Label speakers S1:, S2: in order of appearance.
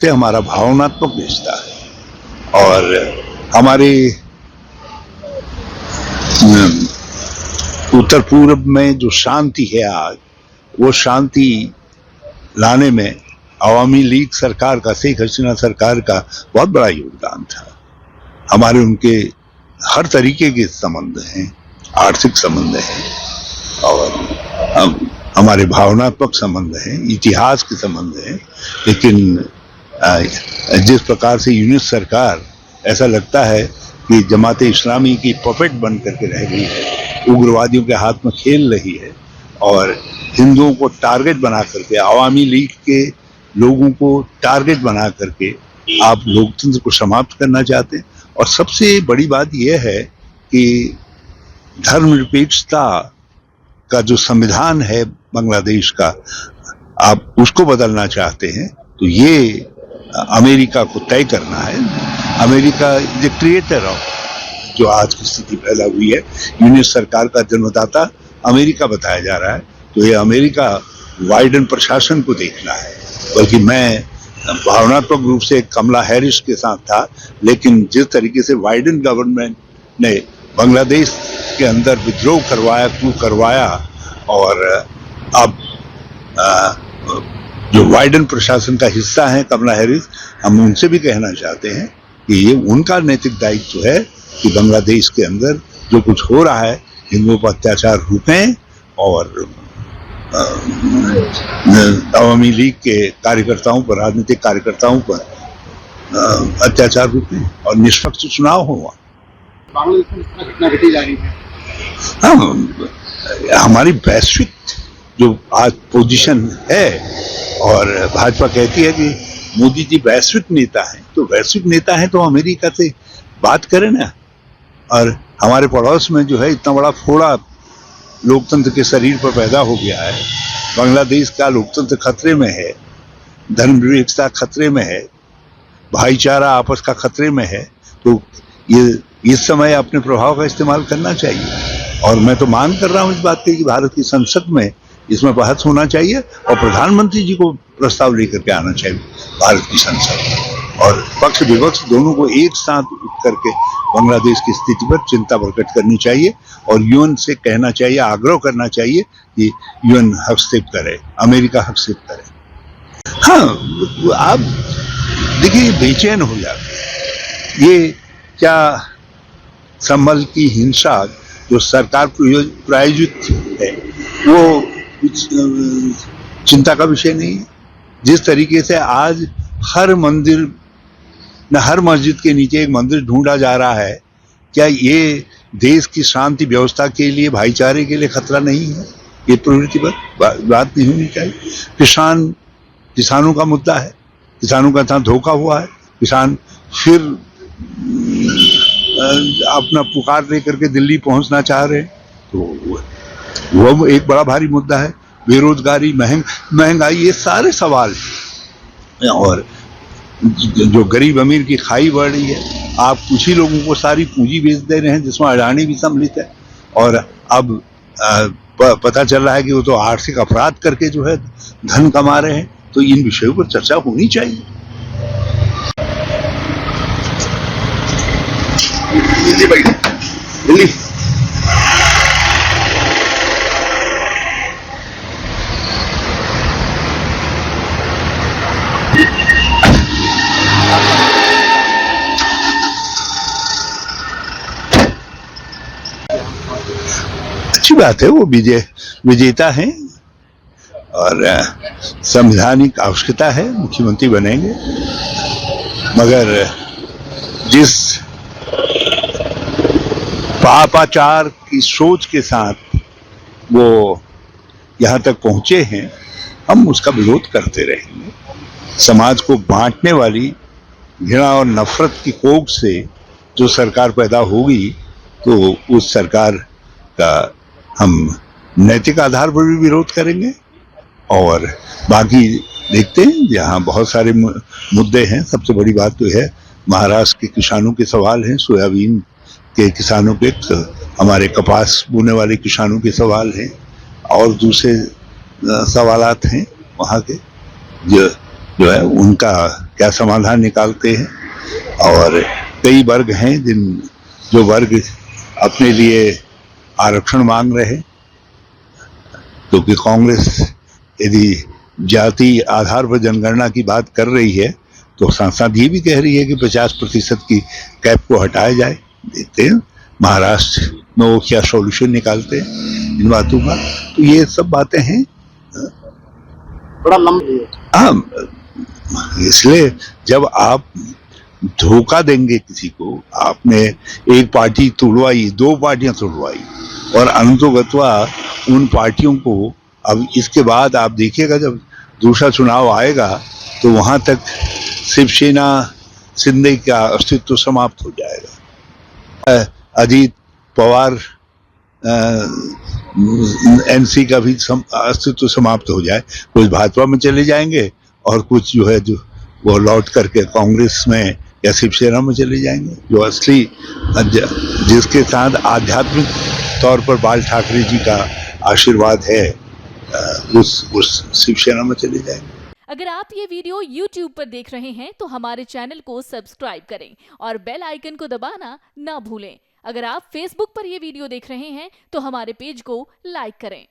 S1: से हमारा भावनात्मक रिश्ता है और हमारे उत्तर पूर्व में जो शांति है आज, वो शांति लाने में अवामी लीग सरकार का, शेख हसीना सरकार का बहुत बड़ा योगदान था। हमारे उनके हर तरीके के संबंध हैं, आर्थिक संबंध हैं और हमारे भावनात्मक संबंध हैं, इतिहास के संबंध हैं। लेकिन जिस प्रकार से यूनिस सरकार ऐसा लगता है कि जमात इस्लामी की पपेट बन करके रह गई है, उग्रवादियों के हाथ में खेल रही है और हिंदुओं को टारगेट बना करके, अवामी लीग के लोगों को टारगेट बना करके आप लोकतंत्र को समाप्त करना चाहते हैं। और सबसे बड़ी बात यह है कि धर्मनिरपेक्षता का जो संविधान है बांग्लादेश का, आप उसको बदलना चाहते हैं, तो ये अमेरिका को तय करना है। America is the creator of जो आज की स्थिति पैदा हुई है। यूनिस सरकार का जन्मदाता अमेरिका बताया जा रहा है, तो ये अमेरिका बाइडेन प्रशासन को देखना है। बल्कि मैं भावनात्मक रूप से कमला हैरिस के साथ था, लेकिन जिस तरीके से बाइडेन गवर्नमेंट ने बांग्लादेश के अंदर विद्रोह करवाया और अब जो बाइडेन प्रशासन का हिस्सा है कमला हैरिस, हम उनसे भी कहना चाहते हैं कि ये उनका नैतिक दायित्व है कि बांग्लादेश के अंदर जो कुछ हो रहा है, हिंदुओं पर अत्याचार रुकें और अवामी लीग के कार्यकर्ताओं पर, राजनीतिक कार्यकर्ताओं पर अत्याचार रुकें और निष्पक्ष चुनाव हो।
S2: बांग्लादेश में घटना घटी जा रही है।
S1: हाँ, हमारी वैश्विक जो आज पोजीशन है, और भाजपा कहती है कि मोदी जी वैश्विक नेता हैं, तो वैश्विक नेता हैं तो अमेरिका से बात करें ना। और हमारे पड़ोस में जो है इतना बड़ा फोड़ा लोकतंत्र के शरीर पर पैदा हो गया है। बांग्लादेश का लोकतंत्र खतरे में है, धर्मनिरपेक्षता खतरे में है, भाईचारा आपस का खतरे में है। तो ये इस समय अपने प्रभाव का इस्तेमाल करना चाहिए। और मैं तो मांग कर रहा हूँ इस बात की कि भारत की संसद में इसमें बहस होना चाहिए और प्रधानमंत्री जी को प्रस्ताव लेकर के आना चाहिए भारत की संसद में, और पक्ष विपक्ष दोनों को एक साथ उठ करके बांग्लादेश की स्थिति पर चिंता प्रकट करनी चाहिए और यूएन से कहना चाहिए, आग्रह करना चाहिए कि यूएन हस्तक्षेप करे, अमेरिका हस्तक्षेप करे। हाँ, आप देखिए बेचैन हो जाते। ये क्या संभल की हिंसा जो सरकार प्रायोजित है, वो चिंता का विषय नहीं है। जिस तरीके से आज हर मस्जिद के नीचे एक मंदिर ढूंढा जा रहा है, क्या ये देश की शांति व्यवस्था के लिए, भाईचारे के लिए खतरा नहीं है? ये प्रवृत्ति पर बात नहीं होनी चाहिए। किसानों का मुद्दा है, किसानों का साथ धोखा हुआ है, किसान फिर अपना पुकार लेकर के दिल्ली पहुंचना चाह रहे हैं, तो वो एक बड़ा भारी मुद्दा है। बेरोजगारी, महंगाई, ये सारे सवाल हैं। और जो गरीब अमीर की खाई बढ़ रही है, आप कुछ ही लोगों को सारी पूंजी बेच दे रहे हैं, जिसमें अडानी भी सम्मिलित है। और अब पता चल रहा है कि वो तो आर्थिक अपराध करके जो है धन कमा रहे हैं। तो इन विषयों पर चर्चा होनी चाहिए। दिल्ली अच्छी बात है, वो विजेता हैं और संवैधानिक आवश्यकता है, मुख्यमंत्री बनेंगे। मगर जिस पापाचार की सोच के साथ वो यहाँ तक पहुंचे हैं, हम उसका विरोध करते रहेंगे। समाज को बांटने वाली घृणा और नफरत की कोख से जो सरकार पैदा होगी, तो उस सरकार का हम नैतिक आधार पर भी विरोध करेंगे। और बाकी देखते हैं, यहाँ बहुत सारे मुद्दे हैं। सबसे बड़ी बात तो है महाराष्ट्र के किसानों के सवाल हैं, सोयाबीन के किसानों के, हमारे कपास बोने वाले किसानों के सवाल हैं, और दूसरे सवालात हैं वहाँ के। जो जो है उनका क्या समाधान निकालते हैं। और कई वर्ग हैं जो वर्ग अपने लिए आरक्षण मांग रहे हैं, क्योंकि कांग्रेस यदि जाति आधार पर जनगणना की बात कर रही है तो साथ साथ ये भी कह रही है कि 50% की कैप को हटाया जाए। देखते हैं महाराष्ट्र में वो क्या सॉल्यूशन निकालते हैं इन बातों का। तो ये सब बातें हैं।
S2: बड़ा लंबा
S1: हाँ, इसलिए जब आप धोखा देंगे किसी को, आपने एक पार्टी तोड़वाई, 2 पार्टियां तोड़वाई और अंतोगत्वा उन पार्टियों को अब इसके बाद आप देखिएगा जब दूसरा चुनाव आएगा तो वहां तक शिवसेना शिंदे का अस्तित्व समाप्त हो जाएगा। अजीत पवार एनसी का भी अस्तित्व समाप्त हो जाए, कुछ भाजपा में चले जाएंगे और कुछ जो है जो वो लौट करके कांग्रेस में या शिवसेना में चले जाएंगे। जो असली जिसके साथ आध्यात्मिक तौर पर बाल ठाकरे जी का आशीर्वाद है, उस शिवसेना में चले जाएंगे।
S3: अगर आप ये वीडियो YouTube पर देख रहे हैं तो हमारे चैनल को सब्सक्राइब करें और बेल आइकन को दबाना ना भूलें। अगर आप Facebook पर ये वीडियो देख रहे हैं तो हमारे पेज को लाइक करें।